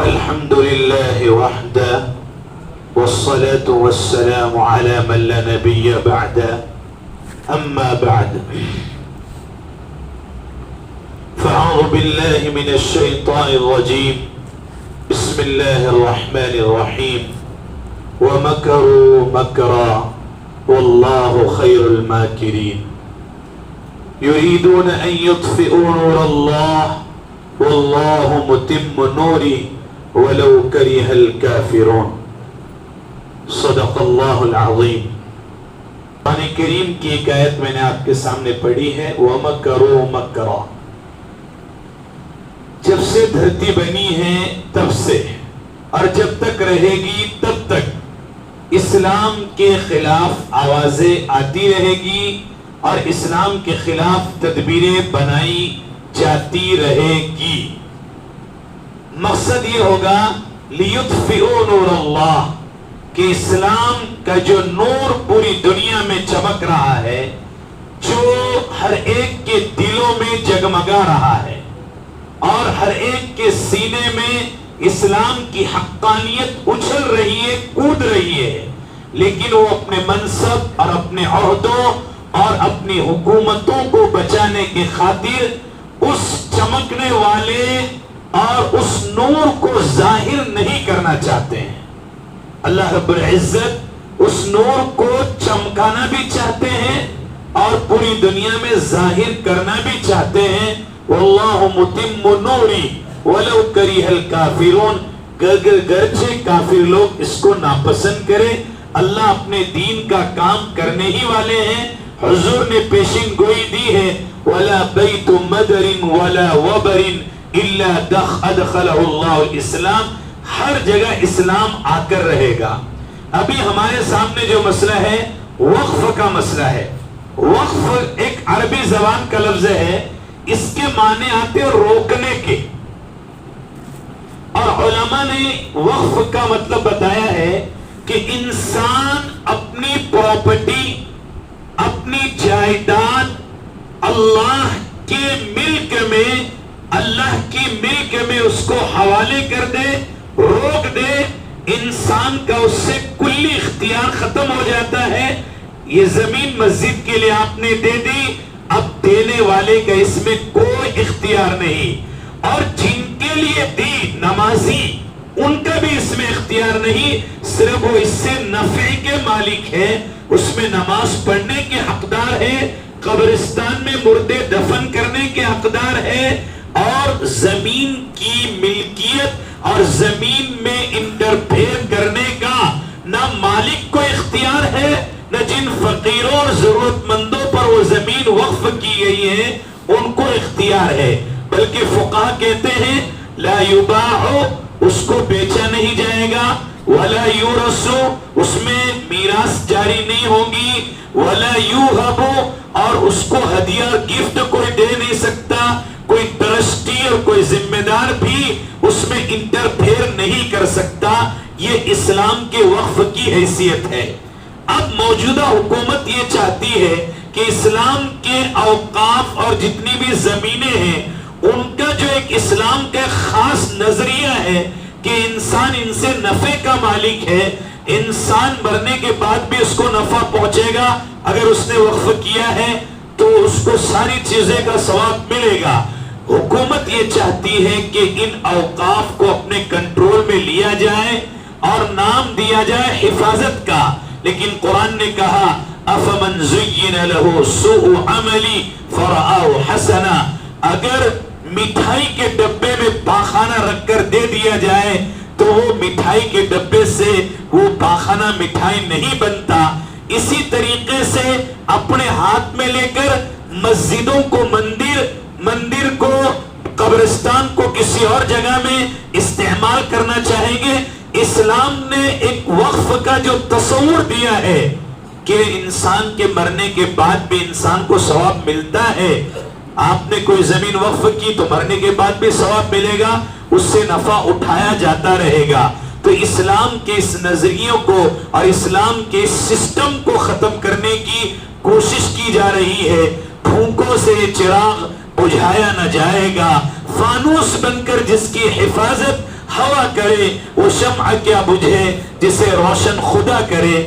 الحمد لله وحده والصلاة والسلام على من لا نبي بعده أما بعد فأعوذ بالله من الشيطان الرجيم بسم الله الرحمن الرحيم ومكروا مكرا والله خير الماكرين يريدون أن يطفئوا نور الله والله متم نوره ولو كره الكافرون صدق اللہ العظیم۔ قرآن کریم کی ایک آیت میں نے آپ کے سامنے پڑھی ہے وَمَكَرُوا مَكْرًا۔ جب سے دھرتی بنی ہے تب سے اور جب تک رہے گی تب تک اسلام کے خلاف آوازیں آتی رہے گی اور اسلام کے خلاف تدبیریں بنائی جاتی رہے گی۔ مقصد یہ ہوگا لِيُطْفِئُوا نُورَ اللَّهِ کہ اسلام کا جو نور پوری دنیا میں چمک رہا ہے، جو ہر ایک کے دلوں میں جگمگا رہا ہے اور ہر ایک کے سینے میں اسلام کی حقانیت اچھل رہی ہے، کود رہی ہے، لیکن وہ اپنے منصب اور اپنے عہدوں اور اپنی حکومتوں کو بچانے کی خاطر اس چمکنے والے اور اس نور کو ظاہر نہیں کرنا چاہتے ہیں۔ اللہ رب العزت اس نور کو چمکانا بھی چاہتے ہیں اور پوری دنیا میں ظاہر کرنا بھی چاہتے ہیں۔ واللہ متم نوری ولو کرہ الکافرون، گرچہ کافر لوگ اس کو ناپسند کریں، اللہ اپنے دین کا کام کرنے ہی والے ہیں۔ حضور نے پیشن گوئی دی ہے وَلَا بَيْتُ مَدَرٍ وَلَا وَبَرٍ إِلَّا أَدْخَلَهُ اللَّهُ الْإِسْلَامِ، ہر جگہ اسلام آ کر رہے گا۔ ابھی ہمارے سامنے جو مسئلہ ہے وقف کا مسئلہ ہے۔ وقف ایک عربی زبان کا لفظ ہے، اس کے معنی آتے روکنے کے، اور علماء نے وقف کا مطلب بتایا ہے کہ انسان اپنی پراپرٹی، اپنی جائیداد اللہ کے ملک میں، اللہ کی ملک میں اس کو حوالے کر دے، روک دے، انسان کا اس سے کلی اختیار ختم ہو جاتا ہے۔ یہ زمین مسجد کے لیے آپ نے دے دی، اب دینے والے کا اس میں کوئی اختیار نہیں، اور جن کے لیے دی نمازی ان کا بھی اس میں اختیار نہیں، صرف وہ اس سے نفع کے مالک ہے، اس میں نماز پڑھنے کے حقدار ہے، قبرستان میں مردے دفن کرنے کے حقدار ہے، اور زمین کی ملکیت اور زمین میں انٹرفیئر کرنے کا نہ مالک کو اختیار ہے، نہ جن فقیروں اور ضرورت مندوں پر وہ زمین وقف کی گئی ہے ان کو اختیار ہے، بلکہ فقہاء کہتے ہیں لا یباع، اس کو بیچا نہیں جائے گا، ولا یورث، اس میں میراث جاری نہیں ہوگی، ولا یوہب، اور اس کو ہدیہ اور گفٹ کوئی دے نہیں سکتا، کوئی ٹرسٹی اور کوئی ذمہ دار بھی اس میں انٹرفیئر نہیں کر سکتا۔ یہ اسلام کے وقف کی حیثیت ہے۔ اب موجودہ حکومت یہ چاہتی ہے کہ اسلام کے اوقاف اور جتنی بھی زمینیں ہیں ان کا جو ایک اسلام کا خاص نظریہ ہے کہ انسان ان سے نفع کا مالک ہے، انسان مرنے کے بعد بھی اس کو نفع پہنچے گا، اگر اس نے وقف کیا ہے تو اس کو ساری چیزیں کا ثواب ملے گا۔ حکومت یہ چاہتی ہے کہ ان اوقاف کو اپنے کنٹرول میں لیا جائے اور نام دیا جائے حفاظت کا، لیکن قرآن نے کہا أَفَمَنْ زُيِّنَ لَهُ سُوءُ عَمَلِ فَرَآهُ حَسَنًا، اگر مٹھائی کے ڈبے میں پاخانہ رکھ کر دے دیا جائے تو وہ مٹھائی کے ڈبے سے وہ پاخانہ مٹھائی نہیں بنتا۔ اسی طریقے سے اپنے ہاتھ میں لے کر مسجدوں کو مندر کو قبرستان کو کسی اور جگہ میں استعمال کرنا چاہیں گے۔ اسلام نے ایک وقف کا جو تصور دیا ہے کہ انسان کے مرنے کے بعد بھی انسان کو ثواب ملتا ہے، آپ نے کوئی زمین وقف کی تو مرنے کے بعد بھی ثواب ملے گا، اس سے نفع اٹھایا جاتا رہے گا۔ تو اسلام کے اس نظریوں کو اور اسلام کے اس سسٹم کو ختم کرنے کی کوشش کی جا رہی ہے۔ پھونکوں سے چراغ بجھایا نہ جائے گا، فانوس بن کر جس کی حفاظت ہوا دعا کرے وہ شمع کیا بجھے جسے روشن خدا کرے.